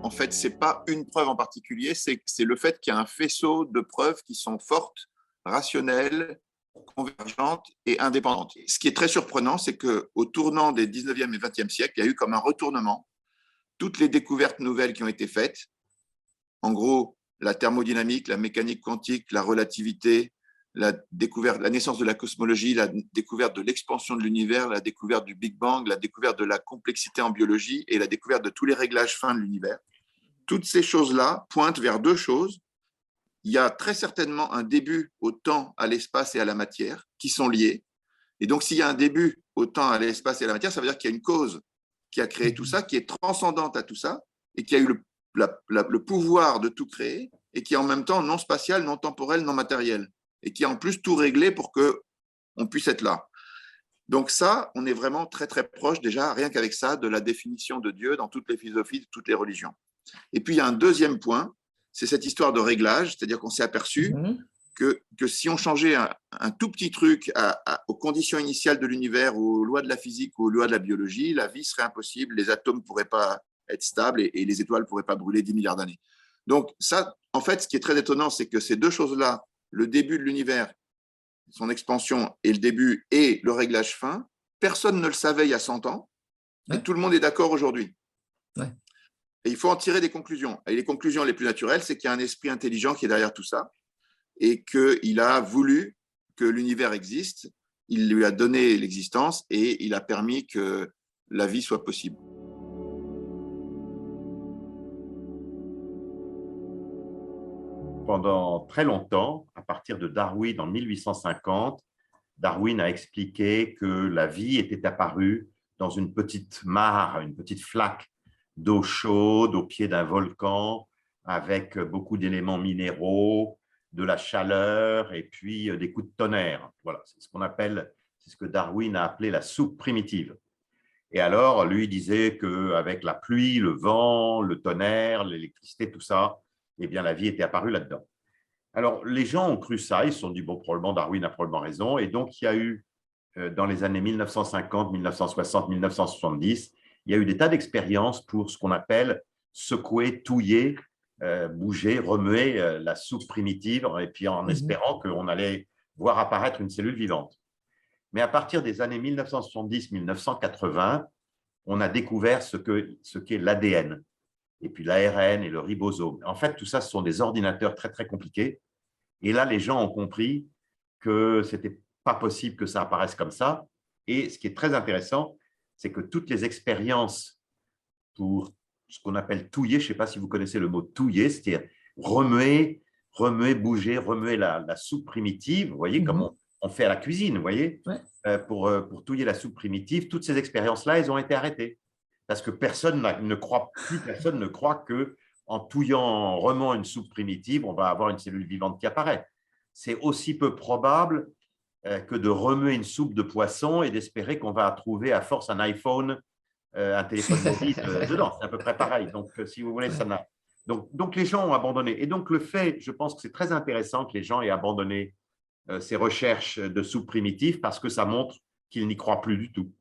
en fait, ce n'est pas une preuve en particulier, c'est le fait qu'il y a un faisceau de preuves qui sont fortes, rationnelles, convergentes et indépendantes. Ce qui est très surprenant, c'est qu'au tournant des 19e et 20e siècles, il y a eu comme un retournement. Toutes les découvertes nouvelles qui ont été faites, en gros, la thermodynamique, la mécanique quantique, la relativité, la naissance de la cosmologie, la découverte de l'expansion de l'univers, la découverte du Big Bang, la découverte de la complexité en biologie et la découverte de tous les réglages fins de l'univers. Toutes ces choses-là pointent vers deux choses. Il y a très certainement un début au temps, à l'espace et à la matière qui sont liés. Et donc, s'il y a un début au temps, à l'espace et à la matière, ça veut dire qu'il y a une cause qui a créé tout ça, qui est transcendante à tout ça, et qui a eu le pouvoir de tout créer, et qui est en même temps non spatial, non temporel, non matériel, et qui a en plus tout réglé pour qu'on puisse être là. Donc ça, on est vraiment très très proche déjà, rien qu'avec ça, de la définition de Dieu dans toutes les philosophies, de toutes les religions. Et puis il y a un deuxième point, c'est cette histoire de réglage, c'est-à-dire qu'on s'est aperçu que si on changeait un tout petit truc aux conditions initiales de l'univers, aux lois de la physique, aux lois de la biologie, la vie serait impossible, les atomes ne pourraient pas être stables et les étoiles ne pourraient pas brûler 10 milliards d'années. Donc ça, en fait, ce qui est très étonnant, c'est que ces deux choses-là, le début de l'univers, son expansion et le début et le réglage fin, personne ne le savait il y a 100 ans et tout le monde est d'accord aujourd'hui. Et il faut en tirer des conclusions. Et les conclusions les plus naturelles, c'est qu'il y a un esprit intelligent qui est derrière tout ça et qu'il a voulu que l'univers existe, il lui a donné l'existence et il a permis que la vie soit possible. Pendant très longtemps, à partir de Darwin en 1850, Darwin a expliqué que la vie était apparue dans une petite mare, une petite flaque d'eau chaude au pied d'un volcan avec beaucoup d'éléments minéraux, de la chaleur et puis des coups de tonnerre. Voilà, c'est ce qu'on appelle, c'est ce que Darwin a appelé la soupe primitive. Et alors, lui disait qu'avec la pluie, le vent, le tonnerre, l'électricité, tout ça, eh bien, la vie était apparue là-dedans. Alors, les gens ont cru ça, ils se sont dit, bon, probablement Darwin a probablement raison. Et donc, il y a eu, dans les années 1950, 1960, 1970, il y a eu des tas d'expériences pour ce qu'on appelle secouer, touiller, bouger, remuer la soupe primitive, et puis en espérant qu'on allait voir apparaître une cellule vivante. Mais à partir des années 1970-1980, on a découvert ce qu'est l'ADN, et puis l'ARN et le ribosome. En fait, tout ça, ce sont des ordinateurs très, très compliqués. Et là, les gens ont compris que ce n'était pas possible que ça apparaisse comme ça. Et ce qui est très intéressant, c'est que toutes les expériences pour ce qu'on appelle touiller, je ne sais pas si vous connaissez le mot touiller, c'est-à-dire remuer, bouger, remuer la soupe primitive, vous voyez, comme on fait à la cuisine, vous voyez, pour touiller la soupe primitive, toutes ces expériences-là, elles ont été arrêtées. Parce que personne ne croit que en touillant, en remuant une soupe primitive, on va avoir une cellule vivante qui apparaît. C'est aussi peu probable que de remuer une soupe de poisson et d'espérer qu'on va trouver à force un iPhone, un téléphone mobile dedans. C'est à peu près pareil. Donc, si vous voulez, ça n'a… Donc, les gens ont abandonné. Et donc, le fait, je pense que c'est très intéressant que les gens aient abandonné ces recherches de soupe primitive parce que ça montre qu'ils n'y croient plus du tout.